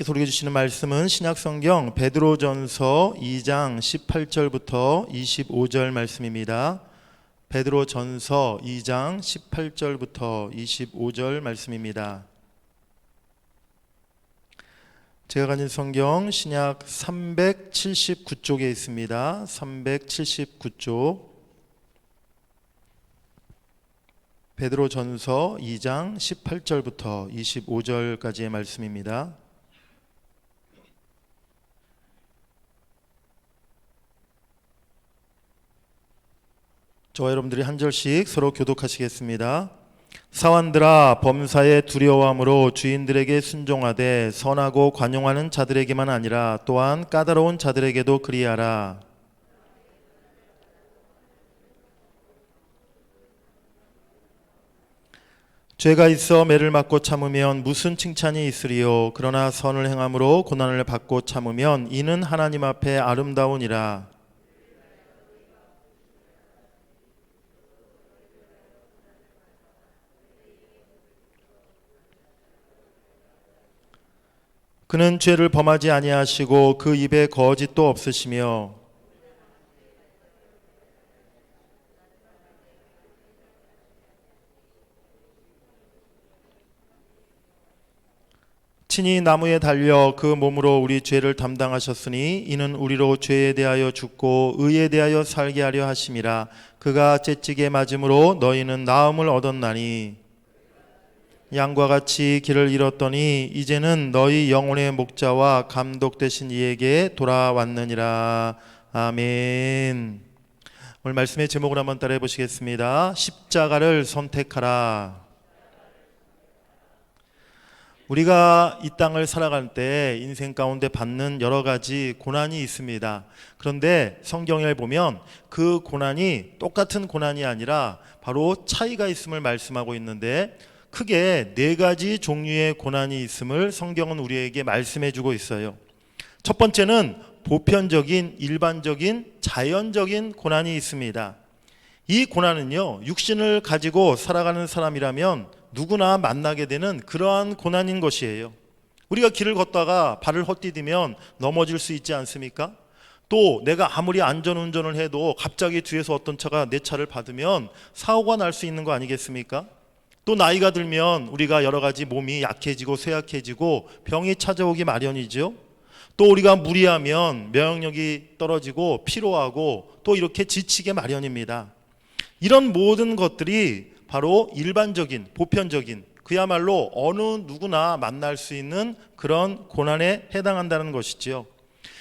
소개해 주시는 말씀은 신약성경 베드로전서 2장 18절부터 25절 말씀입니다. 베드로전서 2장 18절부터 25절 말씀입니다. 제가 가진 성경 신약 379쪽에 있습니다. 379쪽 베드로전서 2장 18절부터 25절까지의 말씀입니다. 저와 여러분들이 한 절씩 서로 교독하시겠습니다. 사환들아, 범사에 두려워함으로 주인들에게 순종하되 선하고 관용하는 자들에게만 아니라 또한 까다로운 자들에게도 그리하라. 죄가 있어 매를 맞고 참으면 무슨 칭찬이 있으리요. 그러나 선을 행함으로 고난을 받고 참으면 이는 하나님 앞에 아름다우니라. 그는 죄를 범하지 아니하시고 그 입에 거짓도 없으시며 친히 나무에 달려 그 몸으로 우리 죄를 담당하셨으니 이는 우리로 죄에 대하여 죽고 의에 대하여 살게 하려 하심이라. 그가 채찍에 맞음으로 너희는 나음을 얻었나니 양과 같이 길을 잃었더니 이제는 너희 영혼의 목자와 감독 되신 이에게 돌아왔느니라. 아멘. 오늘 말씀의 제목을 한번 따라해 보시겠습니다. 십자가를 선택하라. 우리가 이 땅을 살아갈 때 인생 가운데 받는 여러 가지 고난이 있습니다. 그런데 성경에 보면 그 고난이 똑같은 고난이 아니라 바로 차이가 있음을 말씀하고 있는데 크게 네 가지 종류의 고난이 있음을 성경은 우리에게 말씀해 주고 있어요. 첫 번째는 보편적인 일반적인 자연적인 고난이 있습니다. 이 고난은요, 육신을 가지고 살아가는 사람이라면 누구나 만나게 되는 그러한 고난인 것이에요. 우리가 길을 걷다가 발을 헛디디면 넘어질 수 있지 않습니까? 또 내가 아무리 안전운전을 해도 갑자기 뒤에서 어떤 차가 내 차를 받으면 사고가 날 수 있는 거 아니겠습니까? 또 나이가 들면 우리가 여러 가지 몸이 약해지고 쇠약해지고 병이 찾아오기 마련이죠. 또 우리가 무리하면 면역력이 떨어지고 피로하고 또 이렇게 지치게 마련입니다. 이런 모든 것들이 바로 일반적인 보편적인 그야말로 어느 누구나 만날 수 있는 그런 고난에 해당한다는 것이지요.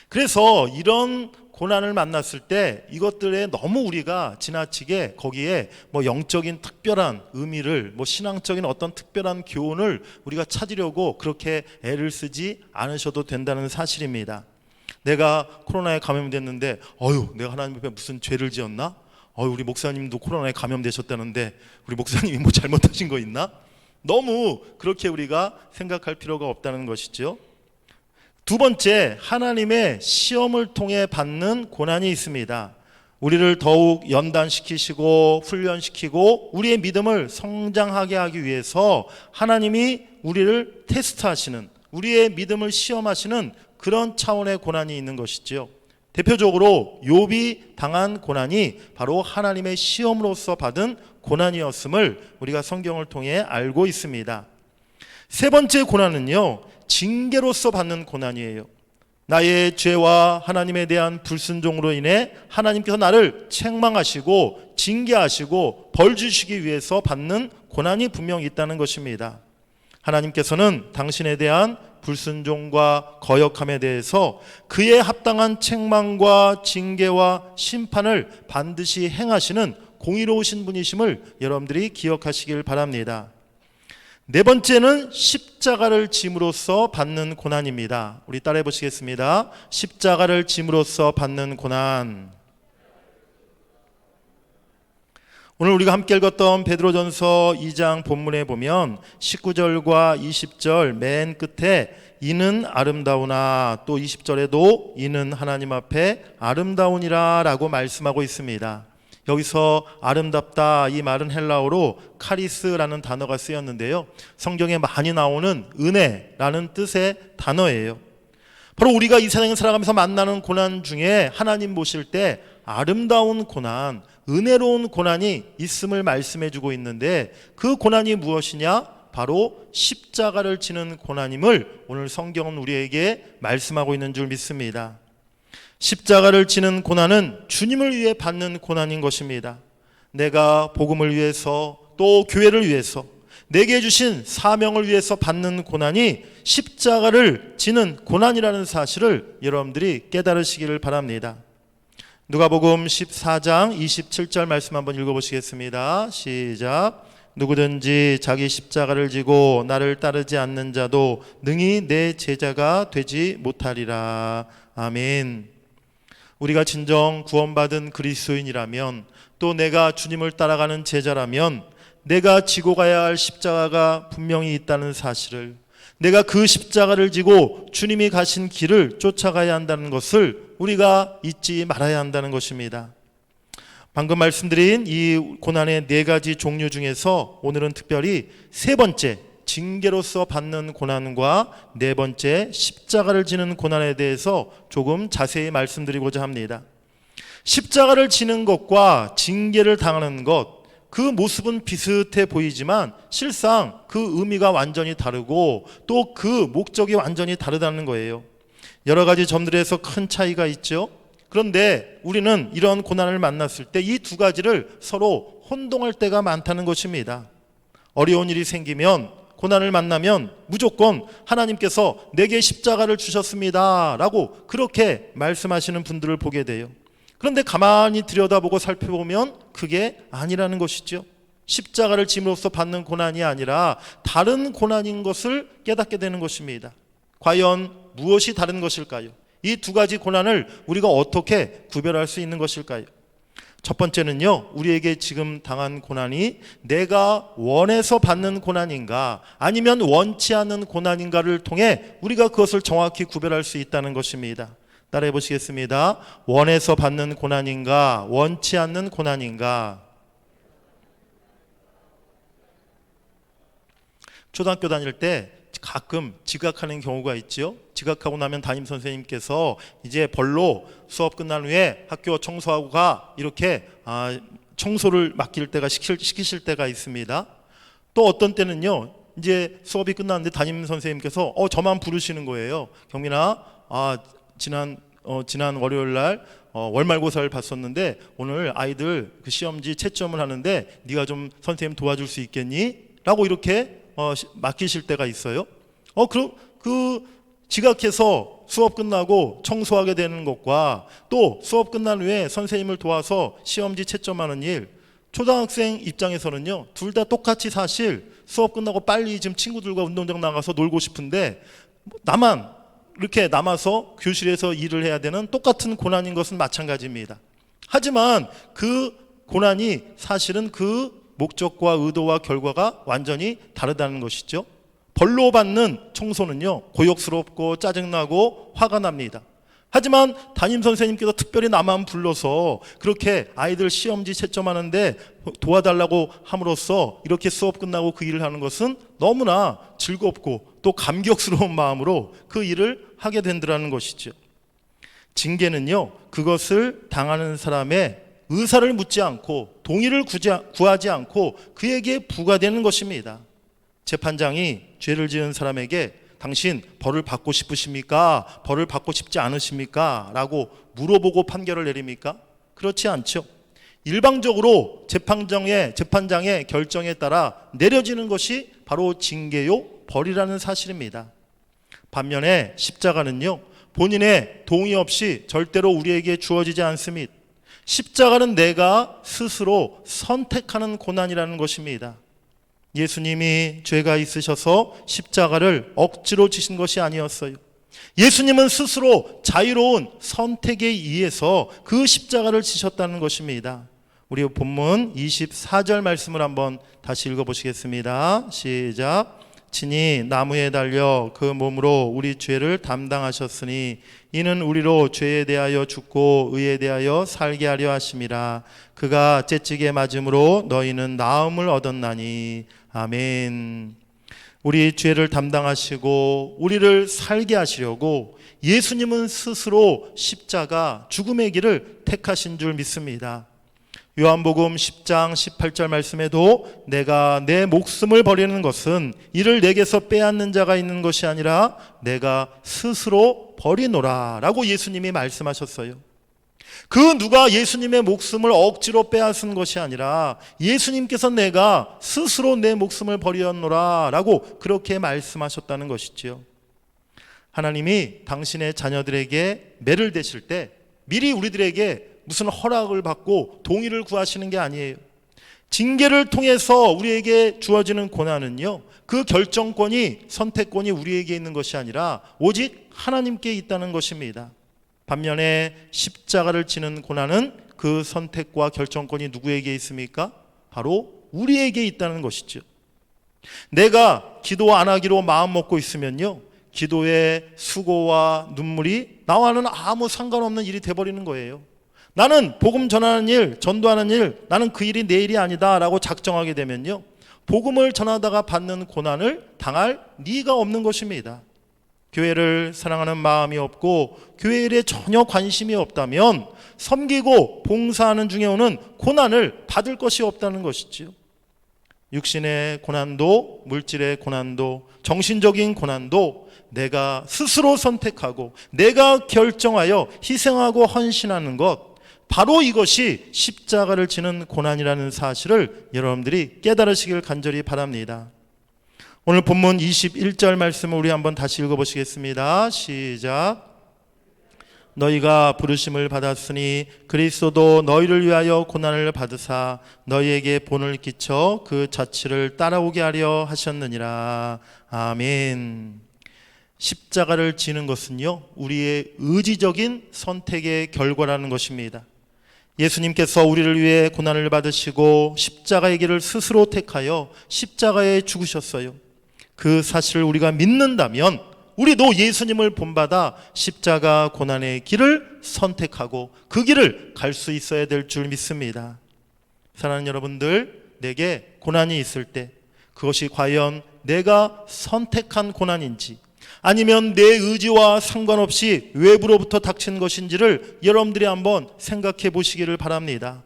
그래서 이런 고난을 만났을 때 이것들에 너무 우리가 지나치게 거기에 영적인 특별한 의미를 신앙적인 어떤 특별한 교훈을 우리가 찾으려고 그렇게 애를 쓰지 않으셔도 된다는 사실입니다. 내가 코로나에 감염됐는데 내가 하나님 앞에 무슨 죄를 지었나? 우리 목사님도 코로나에 감염되셨다는데 우리 목사님이 뭐 잘못하신 거 있나? 너무 그렇게 우리가 생각할 필요가 없다는 것이죠. 두 번째, 하나님의 시험을 통해 받는 고난이 있습니다. 우리를 더욱 연단시키시고 훈련시키고 우리의 믿음을 성장하게 하기 위해서 하나님이 우리를 테스트하시는, 우리의 믿음을 시험하시는 그런 차원의 고난이 있는 것이죠. 대표적으로 욥이 당한 고난이 바로 하나님의 시험으로서 받은 고난이었음을 우리가 성경을 통해 알고 있습니다. 세 번째 고난은요, 징계로서 받는 고난이에요. 나의 죄와 하나님에 대한 불순종으로 인해 하나님께서 나를 책망하시고 징계하시고 벌 주시기 위해서 받는 고난이 분명히 있다는 것입니다. 하나님께서는 당신에 대한 불순종과 거역함에 대해서 그에 합당한 책망과 징계와 심판을 반드시 행하시는 공의로우신 분이심을 여러분들이 기억하시길 바랍니다. 네 번째는 십자가를 짐으로써 받는 고난입니다. 우리 따라해 보시겠습니다. 십자가를 짐으로써 받는 고난. 오늘 우리가 함께 읽었던 베드로전서 2장 본문에 보면 19절과 20절 맨 끝에 이는 아름다우나 또 20절에도 이는 하나님 앞에 아름다우니라 라고 말씀하고 있습니다. 여기서 아름답다 이 말은 헬라어로 카리스라는 단어가 쓰였는데요. 성경에 많이 나오는 은혜라는 뜻의 단어예요. 바로 우리가 이 세상에 살아가면서 만나는 고난 중에 하나님 보실 때 아름다운 고난, 은혜로운 고난이 있음을 말씀해 주고 있는데 그 고난이 무엇이냐? 바로 십자가를 지는 고난임을 오늘 성경은 우리에게 말씀하고 있는 줄 믿습니다. 십자가를 지는 고난은 주님을 위해 받는 고난인 것입니다. 내가 복음을 위해서 또 교회를 위해서 내게 주신 사명을 위해서 받는 고난이 십자가를 지는 고난이라는 사실을 여러분들이 깨달으시기를 바랍니다. 누가복음 14장 27절 말씀 한번 읽어보시겠습니다. 시작. 누구든지 자기 십자가를 지고 나를 따르지 않는 자도 능히 내 제자가 되지 못하리라. 아멘. 우리가 진정 구원받은 그리스도인이라면 또 내가 주님을 따라가는 제자라면 내가 지고 가야 할 십자가가 분명히 있다는 사실을, 내가 그 십자가를 지고 주님이 가신 길을 쫓아가야 한다는 것을 우리가 잊지 말아야 한다는 것입니다. 방금 말씀드린 이 고난의 4가지 종류 중에서 오늘은 특별히 3번째 징계로서 받는 고난과 4번째 십자가를 지는 고난에 대해서 조금 자세히 말씀드리고자 합니다. 십자가를 지는 것과 징계를 당하는 것, 그 모습은 비슷해 보이지만 실상 그 의미가 완전히 다르고 또 그 목적이 완전히 다르다는 거예요. 여러 가지 점들에서 큰 차이가 있죠. 그런데 우리는 이런 고난을 만났을 때 이 2가지를 서로 혼동할 때가 많다는 것입니다. 어려운 일이 생기면, 고난을 만나면 무조건 하나님께서 내게 십자가를 주셨습니다 라고 그렇게 말씀하시는 분들을 보게 돼요. 그런데 가만히 들여다보고 살펴보면 그게 아니라는 것이죠. 십자가를 짐으로써 받는 고난이 아니라 다른 고난인 것을 깨닫게 되는 것입니다. 과연 무엇이 다른 것일까요? 이 2가지 고난을 우리가 어떻게 구별할 수 있는 것일까요? 첫 번째는요, 우리에게 지금 당한 고난이 내가 원해서 받는 고난인가 아니면 원치 않는 고난인가를 통해 우리가 그것을 정확히 구별할 수 있다는 것입니다. 따라해 보시겠습니다. 원해서 받는 고난인가 원치 않는 고난인가. 초등학교 다닐 때 가끔 지각하는 경우가 있죠. 지각하고 나면 담임선생님께서 이제 벌로 수업 끝난 후에 학교 청소하고 가 이렇게 청소를 맡길 때가 시키실 때가 있습니다. 또 어떤 때는요, 이제 수업이 끝났는데 담임선생님께서 저만 부르시는 거예요. 경민아, 지난 월요일 날 월말고사를 봤었는데 오늘 아이들 그 시험지 채점을 하는데 네가 좀 선생님 도와줄 수 있겠니? 라고 이렇게 맡기실 때가 있어요. 그럼 그 지각해서 수업 끝나고 청소하게 되는 것과 또 수업 끝난 후에 선생님을 도와서 시험지 채점하는 일, 초등학생 입장에서는요, 둘 다 똑같이 사실 수업 끝나고 빨리 지금 친구들과 운동장 나가서 놀고 싶은데 나만 이렇게 남아서 교실에서 일을 해야 되는 똑같은 고난인 것은 마찬가지입니다. 하지만 그 고난이 사실은 그 목적과 의도와 결과가 완전히 다르다는 것이죠. 벌로 받는 청소는요, 고역스럽고 짜증나고 화가 납니다. 하지만 담임선생님께서 특별히 나만 불러서 그렇게 아이들 시험지 채점하는데 도와달라고 함으로써 이렇게 수업 끝나고 그 일을 하는 것은 너무나 즐겁고 또 감격스러운 마음으로 그 일을 하게 된다는 것이죠. 징계는요, 그것을 당하는 사람의 의사를 묻지 않고 동의를 구하지 않고 그에게 부과되는 것입니다. 재판장이 죄를 지은 사람에게 당신 벌을 받고 싶으십니까? 벌을 받고 싶지 않으십니까? 라고 물어보고 판결을 내립니까? 그렇지 않죠. 일방적으로 재판장의 결정에 따라 내려지는 것이 바로 징계요 벌이라는 사실입니다. 반면에 십자가는요, 본인의 동의 없이 절대로 우리에게 주어지지 않습니다. 십자가는 내가 스스로 선택하는 고난이라는 것입니다. 예수님이 죄가 있으셔서 십자가를 억지로 지신 것이 아니었어요. 예수님은 스스로 자유로운 선택에 의해서 그 십자가를 지셨다는 것입니다. 우리 본문 24절 말씀을 한번 다시 읽어보시겠습니다. 시작. 친히 나무에 달려 그 몸으로 우리 죄를 담당하셨으니 이는 우리로 죄에 대하여 죽고 의에 대하여 살게 하려 하심이라. 그가 째찌게 맞음으로 너희는 나음을 얻었나니. 아멘. 우리 죄를 담당하시고 우리를 살게 하시려고 예수님은 스스로 십자가 죽음의 길을 택하신 줄 믿습니다. 요한복음 10장 18절 말씀에도 내가 내 목숨을 버리는 것은 이를 내게서 빼앗는 자가 있는 것이 아니라 내가 스스로 버리노라 라고 예수님이 말씀하셨어요. 그 누가 예수님의 목숨을 억지로 빼앗은 것이 아니라 예수님께서 내가 스스로 내 목숨을 버렸노라 라고 그렇게 말씀하셨다는 것이지요. 하나님이 당신의 자녀들에게 매를 대실 때 미리 우리들에게 무슨 허락을 받고 동의를 구하시는 게 아니에요. 징계를 통해서 우리에게 주어지는 고난은요, 그 결정권이, 선택권이 우리에게 있는 것이 아니라 오직 하나님께 있다는 것입니다. 반면에 십자가를 지는 고난은 그 선택과 결정권이 누구에게 있습니까? 바로 우리에게 있다는 것이죠. 내가 기도 안 하기로 마음 먹고 있으면요, 기도의 수고와 눈물이 나와는 아무 상관없는 일이 돼버리는 거예요. 나는 복음 전하는 일, 전도하는 일, 나는 그 일이 내 일이 아니다 라고 작정하게 되면요, 복음을 전하다가 받는 고난을 당할 리가 없는 것입니다. 교회를 사랑하는 마음이 없고 교회 일에 전혀 관심이 없다면 섬기고 봉사하는 중에 오는 고난을 받을 것이 없다는 것이지요. 육신의 고난도, 물질의 고난도, 정신적인 고난도 내가 스스로 선택하고 내가 결정하여 희생하고 헌신하는 것, 바로 이것이 십자가를 지는 고난이라는 사실을 여러분들이 깨달으시길 간절히 바랍니다. 오늘 본문 21절 말씀을 우리 한번 다시 읽어보시겠습니다. 시작. 너희가 부르심을 받았으니 그리스도도 너희를 위하여 고난을 받으사 너희에게 본을 끼쳐 그 자취를 따라오게 하려 하셨느니라. 아멘. 십자가를 지는 것은요, 우리의 의지적인 선택의 결과라는 것입니다. 예수님께서 우리를 위해 고난을 받으시고 십자가의 길을 스스로 택하여 십자가에 죽으셨어요. 그 사실을 우리가 믿는다면 우리도 예수님을 본받아 십자가 고난의 길을 선택하고 그 길을 갈 수 있어야 될 줄 믿습니다. 사랑하는 여러분들, 내게 고난이 있을 때 그것이 과연 내가 선택한 고난인지 아니면 내 의지와 상관없이 외부로부터 닥친 것인지를 여러분들이 한번 생각해 보시기를 바랍니다.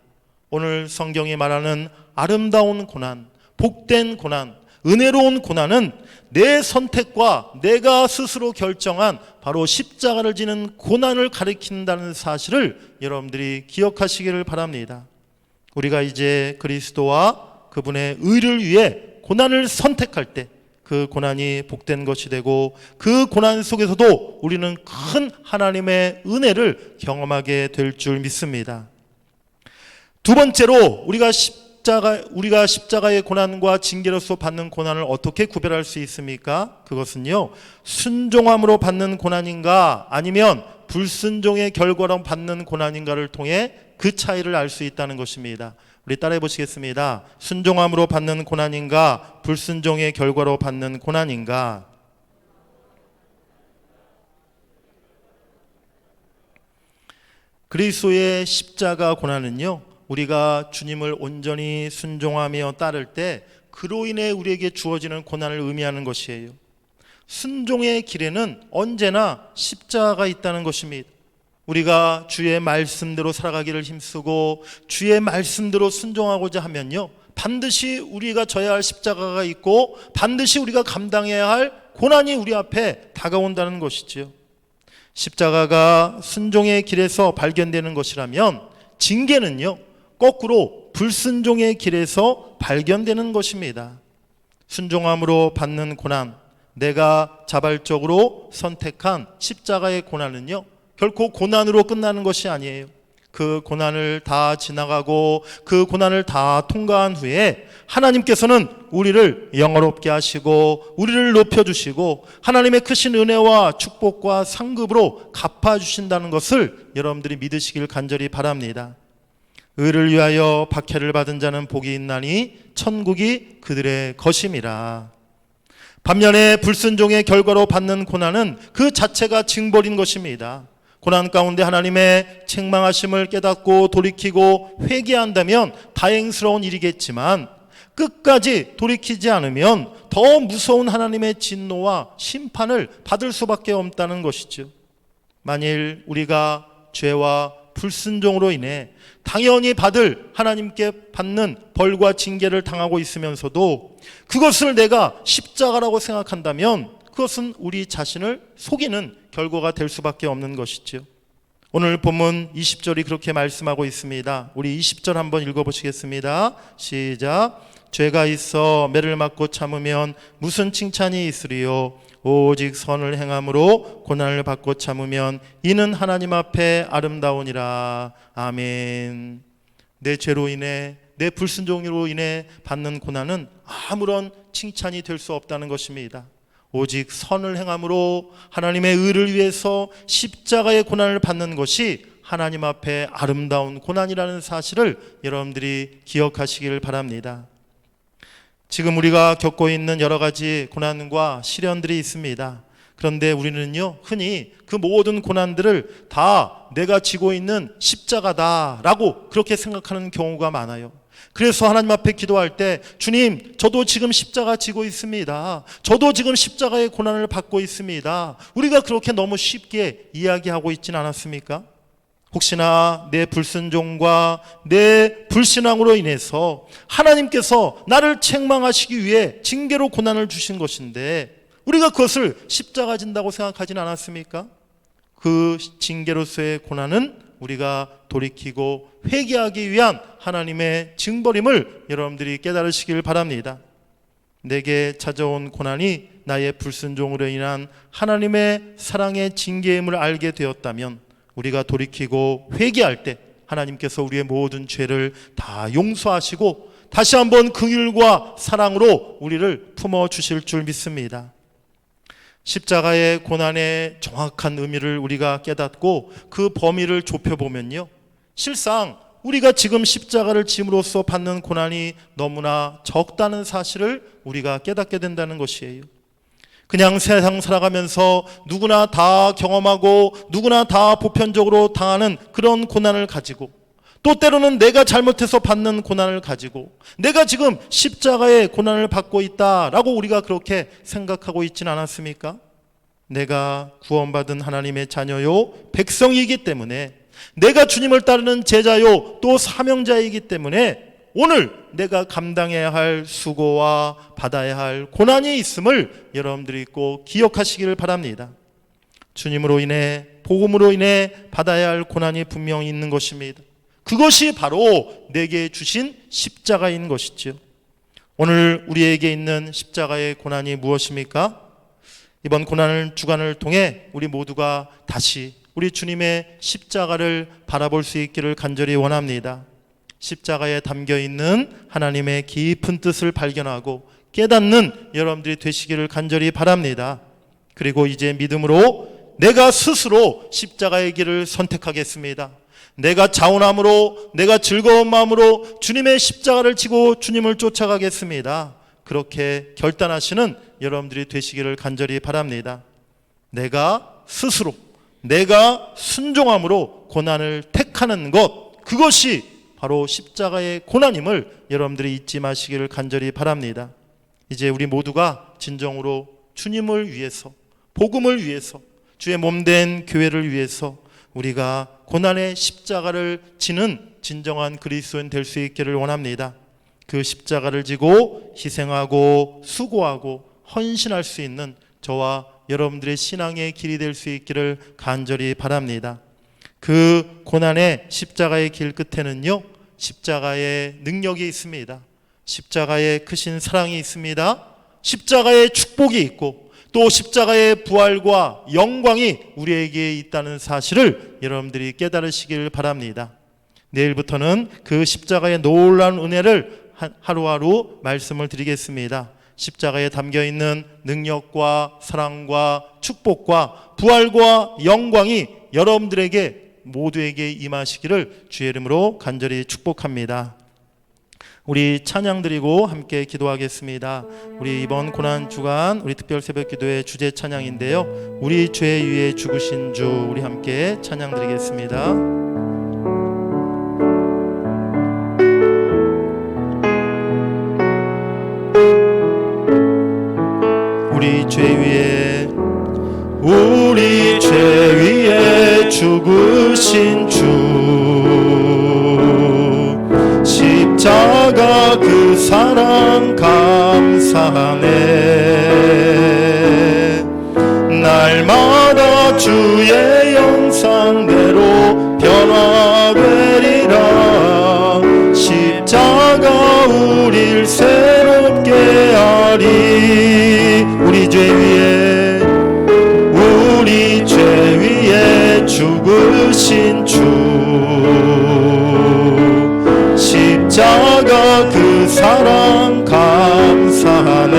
오늘 성경이 말하는 아름다운 고난, 복된 고난, 은혜로운 고난은 내 선택과 내가 스스로 결정한 바로 십자가를 지는 고난을 가리킨다는 사실을 여러분들이 기억하시기를 바랍니다. 우리가 이제 그리스도와 그분의 의를 위해 고난을 선택할 때 그 고난이 복된 것이 되고 그 고난 속에서도 우리는 큰 하나님의 은혜를 경험하게 될 줄 믿습니다. 두 번째로 우리가 십자가의 고난과 징계로서 받는 고난을 어떻게 구별할 수 있습니까? 그것은요, 순종함으로 받는 고난인가 아니면 불순종의 결과로 받는 고난인가를 통해 그 차이를 알 수 있다는 것입니다. 우리 따라해 보시겠습니다. 순종함으로 받는 고난인가 불순종의 결과로 받는 고난인가? 그리스도의 십자가 고난은요, 우리가 주님을 온전히 순종하며 따를 때 그로 인해 우리에게 주어지는 고난을 의미하는 것이에요. 순종의 길에는 언제나 십자가가 있다는 것입니다. 우리가 주의 말씀대로 살아가기를 힘쓰고 주의 말씀대로 순종하고자 하면요, 반드시 우리가 져야 할 십자가가 있고 반드시 우리가 감당해야 할 고난이 우리 앞에 다가온다는 것이지요. 십자가가 순종의 길에서 발견되는 것이라면 징계는요, 거꾸로 불순종의 길에서 발견되는 것입니다. 순종함으로 받는 고난, 내가 자발적으로 선택한 십자가의 고난은요, 결코 고난으로 끝나는 것이 아니에요. 그 고난을 다 지나가고 그 고난을 다 통과한 후에 하나님께서는 우리를 영화롭게 하시고 우리를 높여주시고 하나님의 크신 은혜와 축복과 상급으로 갚아주신다는 것을 여러분들이 믿으시길 간절히 바랍니다. 의를 위하여 박해를 받은 자는 복이 있나니 천국이 그들의 것임이라. 반면에 불순종의 결과로 받는 고난은 그 자체가 징벌인 것입니다. 고난 가운데 하나님의 책망하심을 깨닫고 돌이키고 회개한다면 다행스러운 일이겠지만 끝까지 돌이키지 않으면 더 무서운 하나님의 진노와 심판을 받을 수밖에 없다는 것이죠. 만일 우리가 죄와 불순종으로 인해 당연히 받을 하나님께 받는 벌과 징계를 당하고 있으면서도 그것을 내가 십자가라고 생각한다면 그것은 우리 자신을 속이는 결과가 될 수밖에 없는 것이죠. 오늘 본문 20절이 그렇게 말씀하고 있습니다. 우리 20절 한번 읽어보시겠습니다. 시작. 죄가 있어 매를 맞고 참으면 무슨 칭찬이 있으리요? 오직 선을 행함으로 고난을 받고 참으면 이는 하나님 앞에 아름다우니라. 아멘. 내 죄로 인해, 내 불순종으로 인해 받는 고난은 아무런 칭찬이 될 수 없다는 것입니다. 오직 선을 행함으로 하나님의 의를 위해서 십자가의 고난을 받는 것이 하나님 앞에 아름다운 고난이라는 사실을 여러분들이 기억하시길 바랍니다. 지금 우리가 겪고 있는 여러 가지 고난과 시련들이 있습니다. 그런데 우리는요, 흔히 그 모든 고난들을 다 내가 지고 있는 십자가다라고 그렇게 생각하는 경우가 많아요. 그래서 하나님 앞에 기도할 때 주님, 저도 지금 십자가 지고 있습니다. 저도 지금 십자가의 고난을 받고 있습니다. 우리가 그렇게 너무 쉽게 이야기하고 있지는 않았습니까? 혹시나 내 불순종과 내 불신앙으로 인해서 하나님께서 나를 책망하시기 위해 징계로 고난을 주신 것인데 우리가 그것을 십자가 진다고 생각하지는 않았습니까? 그 징계로서의 고난은 우리가 돌이키고 회개하기 위한 하나님의 징벌임을 여러분들이 깨달으시길 바랍니다. 내게 찾아온 고난이 나의 불순종으로 인한 하나님의 사랑의 징계임을 알게 되었다면 우리가 돌이키고 회개할 때 하나님께서 우리의 모든 죄를 다 용서하시고 다시 한번 긍휼과 사랑으로 우리를 품어주실 줄 믿습니다. 십자가의 고난의 정확한 의미를 우리가 깨닫고 그 범위를 좁혀보면요, 실상 우리가 지금 십자가를 짐으로써 받는 고난이 너무나 적다는 사실을 우리가 깨닫게 된다는 것이에요. 그냥 세상 살아가면서 누구나 다 경험하고 누구나 다 보편적으로 당하는 그런 고난을 가지고, 또 때로는 내가 잘못해서 받는 고난을 가지고 내가 지금 십자가의 고난을 받고 있다라고 우리가 그렇게 생각하고 있지는 않았습니까? 내가 구원받은 하나님의 자녀요 백성이기 때문에, 내가 주님을 따르는 제자요 또 사명자이기 때문에 오늘 내가 감당해야 할 수고와 받아야 할 고난이 있음을 여러분들이 꼭 기억하시기를 바랍니다. 주님으로 인해, 복음으로 인해 받아야 할 고난이 분명히 있는 것입니다. 그것이 바로 내게 주신 십자가인 것이죠. 오늘 우리에게 있는 십자가의 고난이 무엇입니까? 이번 고난을 주간을 통해 우리 모두가 다시 우리 주님의 십자가를 바라볼 수 있기를 간절히 원합니다. 십자가에 담겨있는 하나님의 깊은 뜻을 발견하고 깨닫는 여러분들이 되시기를 간절히 바랍니다. 그리고 이제 믿음으로 내가 스스로 십자가의 길을 선택하겠습니다. 내가 자원함으로, 내가 즐거운 마음으로 주님의 십자가를 지고 주님을 쫓아가겠습니다. 그렇게 결단하시는 여러분들이 되시기를 간절히 바랍니다. 내가 스스로, 내가 순종함으로 고난을 택하는 것, 그것이 바로 십자가의 고난임을 여러분들이 잊지 마시기를 간절히 바랍니다. 이제 우리 모두가 진정으로 주님을 위해서, 복음을 위해서, 주의 몸된 교회를 위해서 우리가 고난의 십자가를 지는 진정한 그리스도인 될 수 있기를 원합니다. 그 십자가를 지고 희생하고 수고하고 헌신할 수 있는 저와 여러분들의 신앙의 길이 될 수 있기를 간절히 바랍니다. 그 고난의 십자가의 길 끝에는요, 십자가의 능력이 있습니다. 십자가의 크신 사랑이 있습니다. 십자가의 축복이 있고 또 십자가의 부활과 영광이 우리에게 있다는 사실을 여러분들이 깨달으시길 바랍니다. 내일부터는 그 십자가의 놀라운 은혜를 하루하루 말씀을 드리겠습니다. 십자가에 담겨있는 능력과 사랑과 축복과 부활과 영광이 여러분들에게 모두에게 임하시기를 주의 이름으로 간절히 축복합니다. 우리 찬양 드리고 함께 기도하겠습니다. 우리 이번 고난주간 우리 특별 새벽기도의 주제 찬양인데요, 우리 죄 위에 죽으신 주, 우리 함께 찬양 드리겠습니다. 우리 죄 위에 죽으신 주, 십자가 그 사랑 감사하네. 날마다 주의 형상대로 변화되리라. 십자가 우릴 새롭게 하리. 우리 죄 위에 죽으신 주, 십자가 그 사랑 감사하네.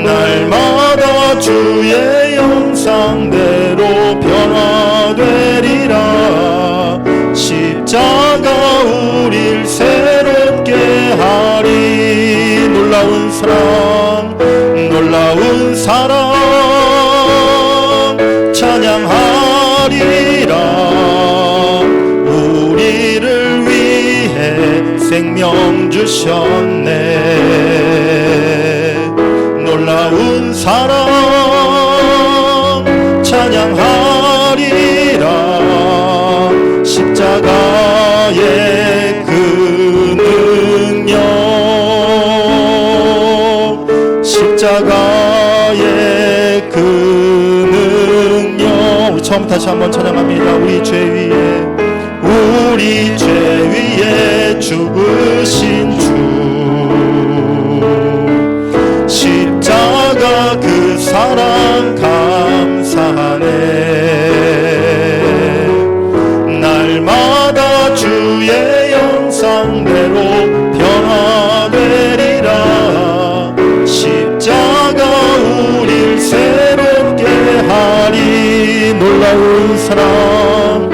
날마다 주의 형상대로 변화되리라. 십자가 우릴 새롭게 하리. 놀라운 사랑 찬양하리라. 우리를 위해 생명 주셨네. 놀라운 사랑 찬양하리라. 십자가의 그 능력, 십자가의 그 능력. 처음 다시 한번 찬양합니다. 우리 죄 위에 죽으신 주, 십자가 그 사랑 감사하네. 날마다 주의 형상대로 변화되리라. 십자가 우릴 새롭게 하리. 놀라운 사랑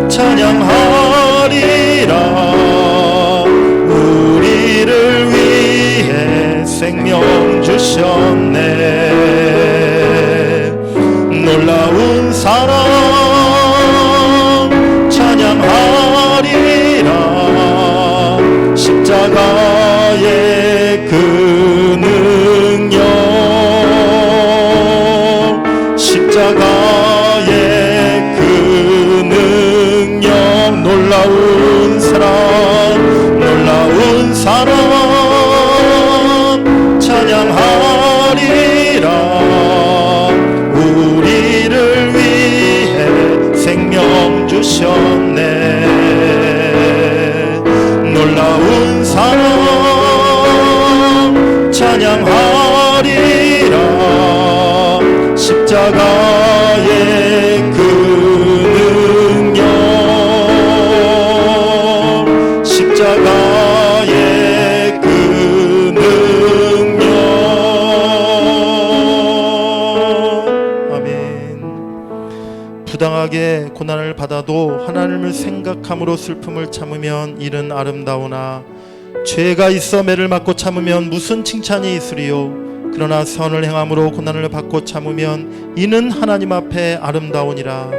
찬양하리라. 우리를 위해 생명 주셨네. 놀라운 사랑 찬양하리라. 십자가의 그 능력, 십자가의 그 능력. 놀라운 사랑 찬양하리라. 우리를 위해 생명 주셨네. 놀라운 사랑 찬양하리라. 십자가의 그 능력, 십자가의 그 능력. 아멘. 부당하게 고난을 받아도 하나님을 생각함으로 슬픔을 참으면 이는 아름다우나, 죄가 있어 매를 맞고 참으면 무슨 칭찬이 있으리요. 그러나 선을 행함으로 고난을 받고 참으면 이는 하나님 앞에 아름다우니라.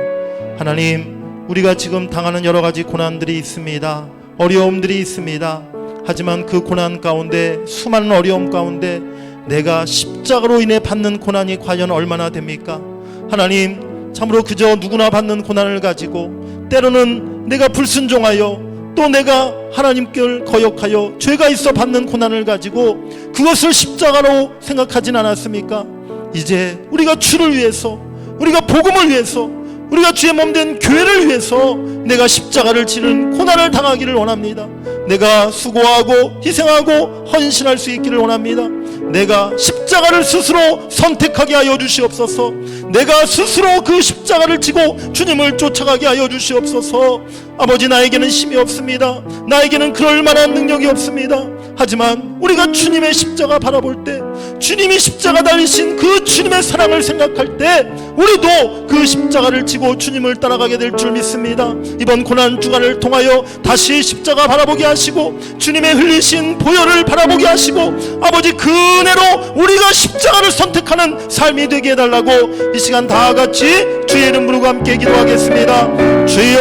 하나님, 우리가 지금 당하는 여러 가지 고난들이 있습니다. 어려움들이 있습니다. 하지만 그 고난 가운데, 수많은 어려움 가운데 내가 십자가로 인해 받는 고난이 과연 얼마나 됩니까? 하나님, 참으로 그저 누구나 받는 고난을 가지고 때로는 내가 불순종하여 또 내가 하나님께 거역하여 죄가 있어 받는 고난을 가지고 그것을 십자가로 생각하진 않았습니까? 이제 우리가 주를 위해서, 우리가 복음을 위해서, 우리가 주의 몸된 교회를 위해서 내가 십자가를 지는 고난을 당하기를 원합니다. 내가 수고하고 희생하고 헌신할 수 있기를 원합니다. 내가 십자가를 스스로 선택하게 하여 주시옵소서. 내가 스스로 그 십자가를 지고 주님을 쫓아가게 하여 주시옵소서. 아버지, 나에게는 힘이 없습니다. 나에게는 그럴 만한 능력이 없습니다. 하지만 우리가 주님의 십자가 바라볼 때, 주님이 십자가 달리신 그 주님의 사랑을 생각할 때 우리도 그 십자가를 지고 주님을 따라가게 될 줄 믿습니다. 이번 고난 주간을 통하여 다시 십자가 바라보게 하시고 주님의 흘리신 보혈을 바라보게 하시고 아버지 그 은혜로 우리가 십자가를 선택하는 삶이 되게 해달라고 이 시간 다 같이 주의 이름 부르고 함께 기도하겠습니다. 주여,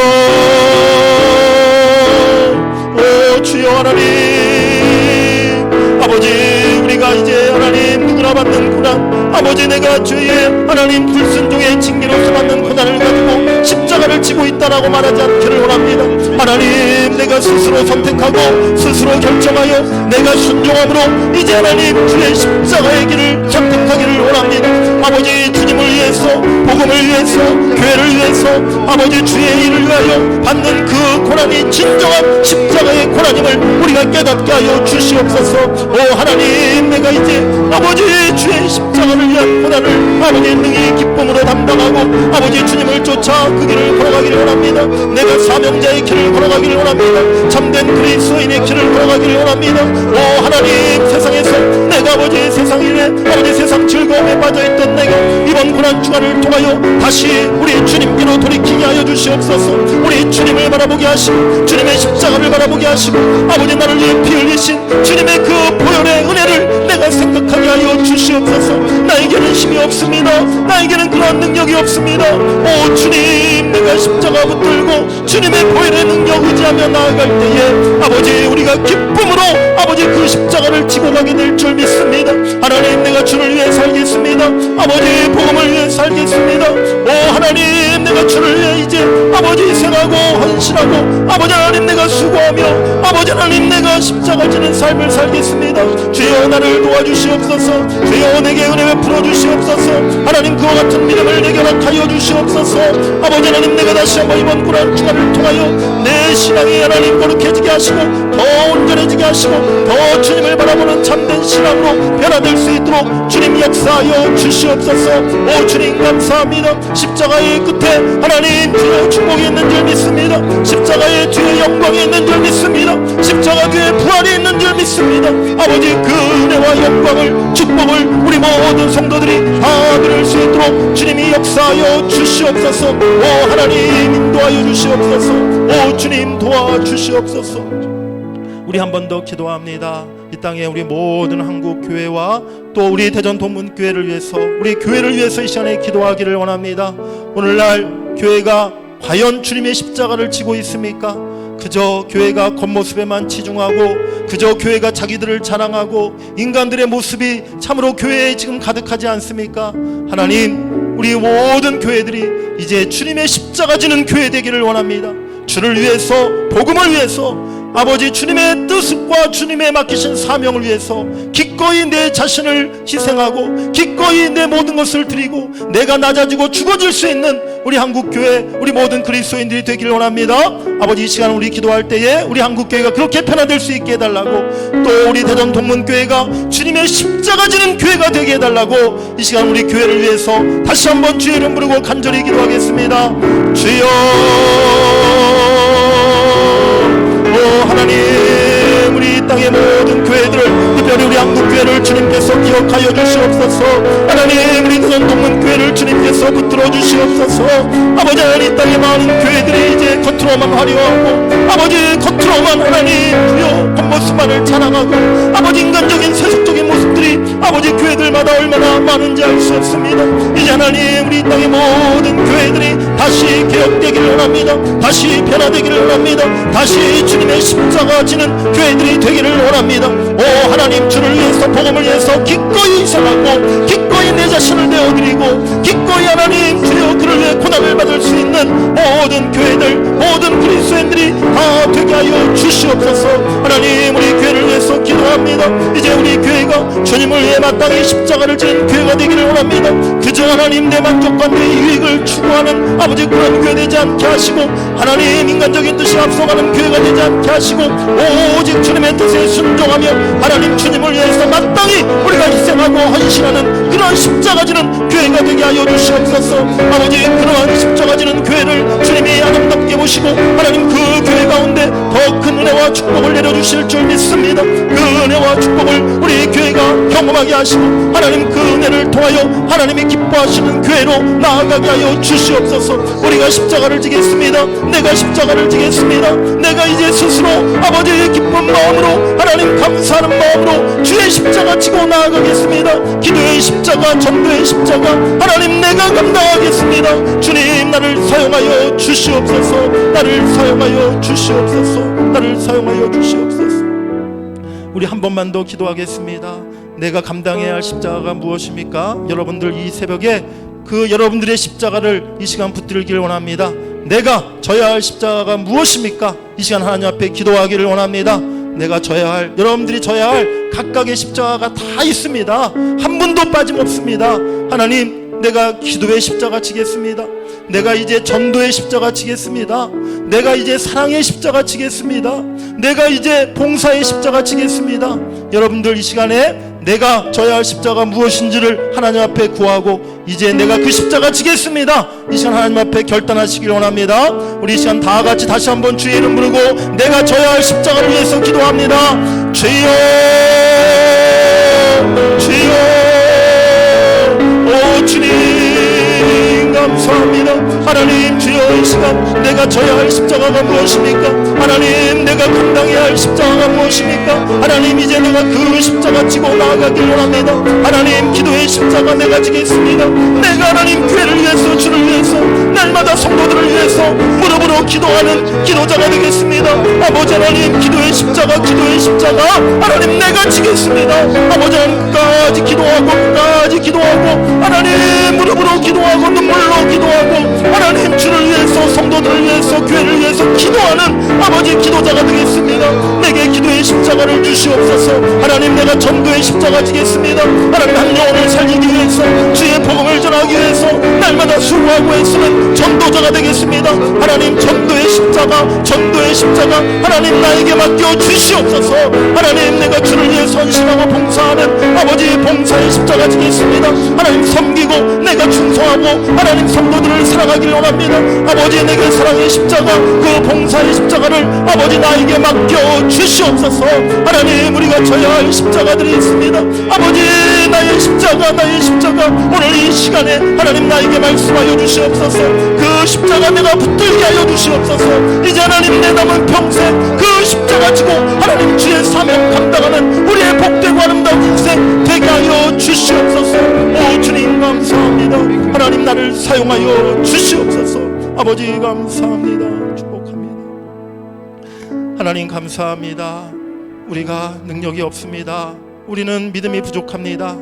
오 주여 하나님, 아버지 우리가 이제 하나님 누구나 받는 고난, 아버지 내가 주의 하나님 불순종의 징계로서 받는 고난을 가지고 십자가를 지고 있다라고 말하지 않기를 원합니다. 하나님 내가 스스로 선택하고 스스로 결정하여 내가 순종함으로 이제 하나님 주의 십자가의 길을 선택하기를 원합니다. 아버지 주님을 위해서, 복음을 위해서, 교회를 위해서, 아버지 주의 일을 위하여 받는 그 고난이 진정한 십자가의 고난임을 우리가 깨닫게 하여 주시옵소서. 오 하나님, 내가 이제 아버지 주의 십자가를 위한 고난을 아버지 능히 기쁨으로 담당하고 아버지 주님을 쫓아 그 길을 걸어가기를 원합니다. 내가 사명자의 길을 걸어가기를 원합니다. 참된 그리스도인의 길을 걸어가기를 원합니다. 오 하나님, 세상에서 내가 아버지 세상 일에 아버지 세상 즐거움에 빠져있던 내가 이번 고난 주간을 통하여 다시 우리 주님께로 돌이키게 하여 주시옵소서. 우리 주님을 바라보게 하시고 주님의 십자가를 바라보게 하시고 아버지 나를 위해 피 흘리신 주님의 그 보혈의 은혜를 내가 생각하게 하여 주시옵소서. 나에게는 힘이 없습니다. 나에게는 그러한 능력이 없습니다. 오 주님, 내가 십자가 붙들고 주님의 보혈의 능력 의지하며 나아갈 때에 아버지 우리가 기쁨으로 아버지 그 십자가를 지고 가게 될 줄 믿습니다. 하나님, 내가 주를 위해 살겠습니다. 아버지 복음을 위해 살겠습니다. 오 하나님, 내가 주를 위해 이제 아버지 희생하고 헌신하고 아버지 하나님 내가 수고하며 아버지 하나님 내가 십자가 지는 삶을 살겠습니다. 주여 나를 도와주시옵소서. 주여 내게 은혜 베풀어 주시옵소서. 하나님 그와 같은 믿음을 내게 허락하여 주시옵소서. 아버지 하나님, 내가 다시 한번 이번 고난 주간을 통하여 내 신앙이 하나님 거룩해지게 하시고 더 온전해지게 하시고 더 주님을 바라보는 참된 신앙으로 변화될 수 있도록 주님 역사하여 주시옵소서. 오 주님 감사합니다. 십자가의 끝에 하나님 주의 축복이 있는 줄 믿습니다. 십자가의 주의 영광이 있는 줄 믿습니다. 십자가 뒤에 부활이 있는 줄 믿습니다. 아버지 그 은혜와 영광을, 축복을 우리 모든 성도들이 다 누릴 수 있도록 주님이 역사하여 주시옵소서. 오 하나님 인도하여 주시옵소서. 오 주님 도와주시옵소서. 우리 한 번 더 기도합니다. 이 땅에 우리 모든 한국 교회와 또 우리 대전 동문교회를 위해서, 우리 교회를 위해서 이 시간에 기도하기를 원합니다. 오늘날 교회가 과연 주님의 십자가를 지고 있습니까? 그저 교회가 겉모습에만 치중하고 그저 교회가 자기들을 자랑하고 인간들의 모습이 참으로 교회에 지금 가득하지 않습니까? 하나님, 우리 모든 교회들이 이제 주님의 십자가 지는 교회 되기를 원합니다. 주를 위해서, 복음을 위해서, 아버지 주님의 뜻과 주님의 맡기신 사명을 위해서 기꺼이 내 자신을 희생하고 기꺼이 내 모든 것을 드리고 내가 낮아지고 죽어질 수 있는 우리 한국교회, 우리 모든 그리스도인들이 되기를 원합니다. 아버지 이 시간 우리 기도할 때에 우리 한국교회가 그렇게 변화될 수 있게 해달라고, 또 우리 대전 동문교회가 주님의 십자가 지는 교회가 되게 해달라고 이 시간 우리 교회를 위해서 다시 한번 주의 이름 부르고 간절히 기도하겠습니다. 주여, 오 하나님, 우리 땅의 모든 교회들을, 특별히 우리 한국교회를 주님께서 기억하여 주시옵소서. 하나님, 우리 대전 동문교회를 주님께서 붙들어 주시옵소서. 아버지 하나님, 이 땅의 많은 교회들이 이제 겉으로만 화려하고 아버지 겉으로만 하나님 주여 겉모습만을 자랑하고 아버지 인간적인 세속적인 모습들이 아버지 교회들마다 얼마나 많은지 알 수 없습니다. 이제 하나님, 우리 땅의 모든 교회들이 다시 개혁되기를 원합니다. 다시 변화되기를 원합니다. 다시 주님의 십자가 지는 교회들이 되기를 원합니다. 오 하나님, 주를 위해서, 복음을 위해서 기꺼이 희생하고 기꺼이 내 자신을 내어드리고 기꺼이 하나님 주여 그를 위해 고난을 받을 수 있는 모든 교회들, 모든 그리스도인들이 다 되게 하여 주시옵소서. 하나님, 우리 교회를 위해서 기도합니다. 이제 우리 교회가 주님을 위해 마땅히 십자가를 지는 교회가 되기를 원합니다. 그저 하나님 내 만족과 내 유익을 추구하는 아버지 그런 교회 되지 않게 하시고 하나님 인간적인 뜻이 앞서가는 교회가 되지 않게 하시고 오직 주님의 뜻에 순종하며 하나님 주님을 위해서 마땅히 우리가 희생하고 헌신하는 그러한 십자가 지는 교회가 되게 하여 주시옵소서. 아버지 그러한 십자가 지는 교회 교회를 주님이 아름답게 보시고 하나님 그 교회 가운데 더 큰 은혜와 축복을 내려주실 줄 믿습니다. 그 은혜와 축복을 우리 교회가 경험하게 하시고 하나님 그 은혜를 통하여 하나님이 기뻐하시는 교회로 나아가게 하여 주시옵소서. 우리가 십자가를 지겠습니다. 내가 십자가를 지겠습니다. 내가 이제 스스로 아버지의 기쁜 마음으로 하나님 감사하는 마음으로 주의 십자가 지고 나아가겠습니다. 기도의 십자가, 전도의 십자가 하나님 내가 감당하겠습니다. 주님 나를 사용하여 주시옵소서. 나를 사용하여 주시옵소서. 나를 사용하여 주시옵소서. 우리 한 번만 더 기도하겠습니다. 내가 감당해야 할 십자가가 무엇입니까? 여러분들 이 새벽에 그 여러분들의 십자가를 이 시간 붙들기를 원합니다. 내가 져야 할 십자가가 무엇입니까? 이 시간 하나님 앞에 기도하기를 원합니다. 내가 져야 할, 여러분들이 져야 할 각각의 십자가가 다 있습니다. 한 분도 빠짐없습니다. 하나님, 내가 기도의 십자가 지겠습니다. 내가 이제 전도의 십자가 지겠습니다. 내가 이제 사랑의 십자가 지겠습니다. 내가 이제 봉사의 십자가 지겠습니다. 여러분들 이 시간에 내가 져야 할 십자가 무엇인지를 하나님 앞에 구하고 이제 내가 그 십자가 지겠습니다. 이 시간 하나님 앞에 결단하시길 원합니다. 우리 이 시간 다 같이 다시 한번 주의 이름 부르고 내가 져야 할 십자가를 위해서 기도합니다. 주여, 주여, 오 주님 감사합니다. 하나님 주여, 이 시간 내가 져야 할 십자가가 무엇입니까? 하나님 내가 감당해야 할 십자가가 무엇입니까? 하나님 이제 내가 그 십자가 지고 나아가길 원합니다. 하나님 기도의 십자가 내가 지겠습니다. 내가 하나님 교회를 위해서, 주를 위해서, 날마다 성도들을 위해서 무릎으로 기도하는 기도자가 되겠습니다. 아버지 하나님 기도의 십자가, 기도의 십자가 하나님 내가 지겠습니다. 아버지 하나님 끝까지 기도하고 끝까지 기도하고 하나님 무릎으로 기도하고 눈물로 기도하고 하나님 주를 위해서, 성도들을 위해서, 교회를 위해서 기도하는 아버지 기도자가 되겠습니다. 내게 기도의 십자가를 주시옵소서. 하나님 내가 전도의 십자가 지겠습니다. 하나님 한 영혼을 살리기 위해서, 주의 복음을 전하기 위해서 날마다 수고하고 애쓰는 전도자가 되겠습니다. 하나님 전도의 십자가, 전도의 십자가 하나님 나에게 맡겨 주시옵소서. 하나님 내가 주를 위해 헌신하고 봉사하는 아버지 봉사의 십자가 지겠습니다. 하나님 섬기고 내가 충성하고 하나님 성도들을 사랑하기를 원합니다. 아버지 내게 사랑의 십자가, 그 봉사의 십자가를 아버지 나에게 맡겨 주시옵소서. 하나님 우리가 져야 할 십자가들이 있습니다. 아버지 나의 십자가, 나의 십자가 오늘 이 시간에 하나님 나에게 말씀하여 주시옵소서. 그 십자가 내가 붙들게 하여 주시옵소서. 이제 하나님 내 남은 평생 그 십자가 지고 하나님 주의 사명 감당하는 우리의 복되고 아름다운 인생 되게 하여 주시옵소서. 오 주님 감사합니다. 하나님 나를 사용하여 주시옵소서. 아버지 감사합니다. 축복합니다. 하나님 감사합니다. 우리가 능력이 없습니다. 우리는 믿음이 부족합니다.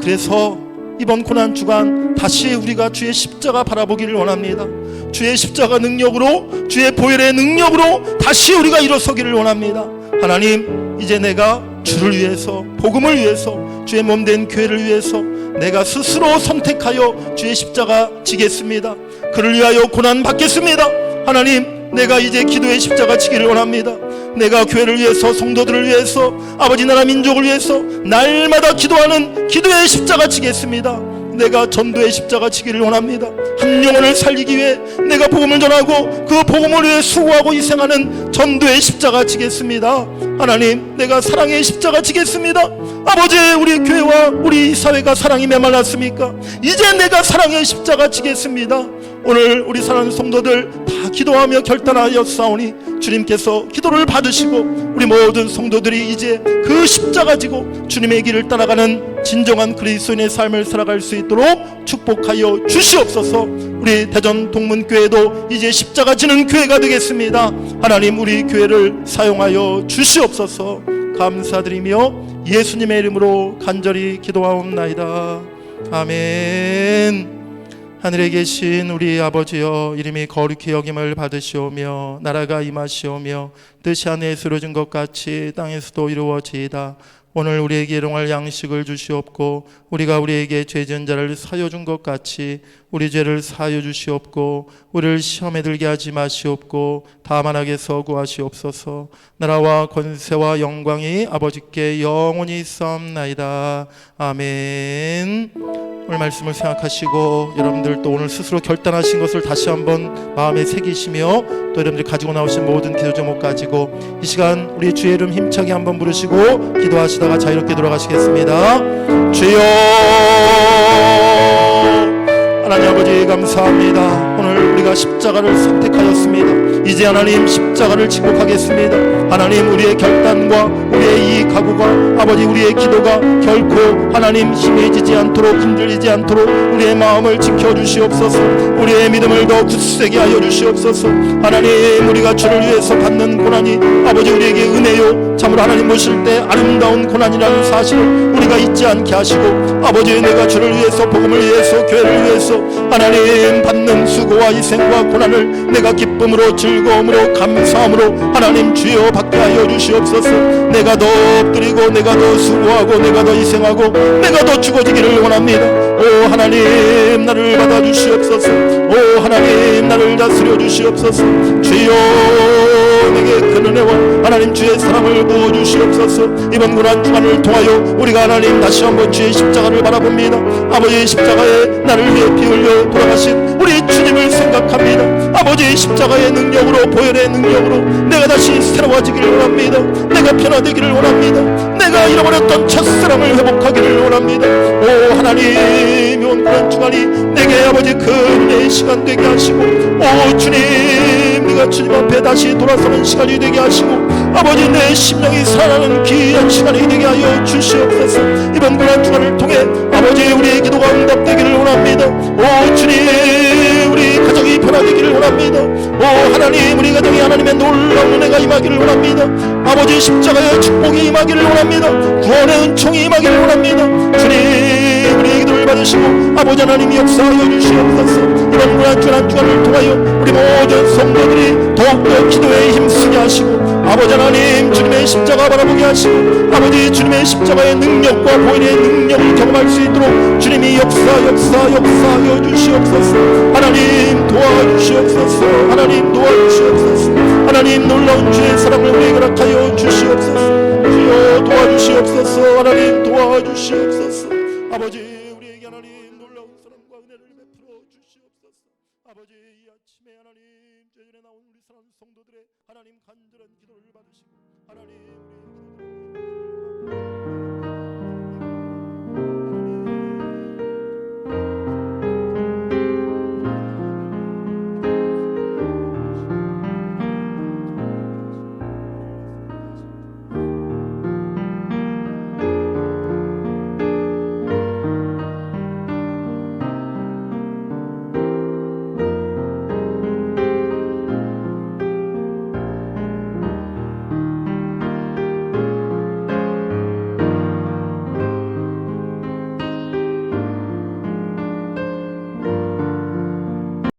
그래서 이번 고난 주간 다시 우리가 주의 십자가 바라보기를 원합니다. 주의 십자가 능력으로, 주의 보혈의 능력으로 다시 우리가 일어서기를 원합니다. 하나님 이제 내가 주를 위해서, 복음을 위해서, 주의 몸된 교회를 위해서 내가 스스로 선택하여 주의 십자가 지겠습니다. 그를 위하여 고난 받겠습니다. 하나님 내가 이제 기도의 십자가 지기를 원합니다. 내가 교회를 위해서, 성도들을 위해서, 아버지 나라 민족을 위해서 날마다 기도하는 기도의 십자가 지겠습니다. 내가 전도의 십자가 지기를 원합니다. 한 영혼을 살리기 위해 내가 복음을 전하고 그 복음을 위해 수고하고 희생하는 전도의 십자가 지겠습니다. 하나님 내가 사랑의 십자가 지겠습니다. 아버지 우리 교회와 우리 사회가 사랑이 메말랐습니까? 이제 내가 사랑의 십자가 지겠습니다. 오늘 우리 사랑하는 성도들 다 기도하며 결단하여 싸우니 주님께서 기도를 받으시고 우리 모든 성도들이 이제 그 십자가 지고 주님의 길을 따라가는 진정한 그리스도인의 삶을 살아갈 수 있도록 축복하여 주시옵소서. 우리 대전 동문교회도 이제 십자가 지는 교회가 되겠습니다. 하나님 우리 교회를 사용하여 주시옵소서. 감사드리며 예수님의 이름으로 간절히 기도하옵나이다. 아멘. 하늘에 계신 우리 아버지여, 이름이 거룩히 여김을 받으시오며 나라가 임하시오며 뜻이 하늘에서 이루어진 것 같이 땅에서도 이루어지이다. 오늘 우리에게 일용할 양식을 주시옵고 우리가 우리에게 죄 지은 자를 사하여 준 것 같이 우리 죄를 사하여 주시옵고 우리를 시험에 들게 하지 마시옵고 다만 악에서 구하시옵소서. 나라와 권세와 영광이 아버지께 영원히 있사옵나이다. 아멘. 오늘 말씀을 생각하시고 여러분들 또 오늘 스스로 결단하신 것을 다시 한번 마음에 새기시며 또 여러분들이 가지고 나오신 모든 기도 제목 가지고 이 시간 우리 주의 이름 힘차게 한번 부르시고 기도하시다가 자유롭게 돌아가시겠습니다. 주여, 하나님 아버지 감사합니다. 오늘 우리가 십자가를 선택하였습니다. 이제 하나님 십자가를 지고 가겠습니다. 하나님 우리의 결단과 우리의 이 각오가 아버지 우리의 기도가 결코 하나님 힘이 지지 않도록 흔들리지 않도록 우리의 마음을 지켜주시옵소서. 우리의 믿음을 더 굳세게 하여 주시옵소서. 하나님 우리가 주를 위해서 받는 고난이 아버지 우리에게 은혜요 참으로 하나님 보실 때 아름다운 고난이라는 사실을 우리가 잊지 않게 하시고 아버지 내가 주를 위해서 복음을 위해서 교회를 위해서 하나님 받는 수고와 희생과 고난을 내가 기쁨으로 즐거움으로 감사함으로 하나님 주여 받게 하여 주시옵소서. 내가 더 엎드리고 내가 더 수고하고 내가 더 희생하고 내가 더 죽어지기를 원합니다. 오 하나님 나를 받아주시옵소서. 오 하나님 나를 다스려 주시옵소서. 주여 내게 큰 은혜와 하나님 주의 사랑을 부어주시옵소서. 이번 고난 주간을 통하여 우리가 하나님 다시 한번 주의 십자가를 바라봅니다. 아버지 십자가에 나를 위해 피 흘려 돌아가신 우리 주님을 생각합니다. 아버지 십자가의 능력으로 보혈의 능력으로 내가 다시 새로워지기를 원합니다. 내가 변화되기를 원합니다. 내가 잃어버렸던 첫사랑을 회복하기를 원합니다. 오 하나님 이번 고난 주간이 내게 아버지 큰 은혜의 시간 되게 하시고 오 주님 내가 주님 앞에 다시 돌아서는 시간이 되게 하시고 아버지 내 심령이 살아나는 귀한 시간이 되게 하여 주시옵소서. 이번 고난 주간을 통해 아버지 우리의 기도가 응답되기를 원합니다. 오 주님 우리 가정이 변화되기를 원합니다. 오 하나님 우리 가정이 하나님의 놀라운 은혜가 임하기를 원합니다. 아버지 십자가의 축복이 임하기를 원합니다. 구원의 은총이 임하기를 원합니다. 주님 우리의 기도를 받으시고 아버지 하나님이 역사하여 주시옵소서. 이번 고난 주간을 통하여 우리 모든 성도들이 더욱더 기도에 힘쓰게 하시고 아버지 하나님 주님의 십자가 바라보게 하시고 아버지 주님의 십자가의 능력과 보혈의 능력을 경험할 수 있도록 주님이 역사하여 주시옵소서. 하나님 도와주시옵소서. 하나님 도와주시옵소서. 하나님 놀라운 주의 사랑을 우리에게 허락하여 주시옵소서. 주여 도와주시옵소서. 하나님 도와주시옵소서. 아버지 우리에게 하나님 놀라운 사랑과 은혜를 베풀어 주시옵소서. 아버지 이 아침에 하나님 제전에 나온 우리 사랑하는 성도들의 하나님 간절한 기도를 받으시고 하나님 우리의 기도를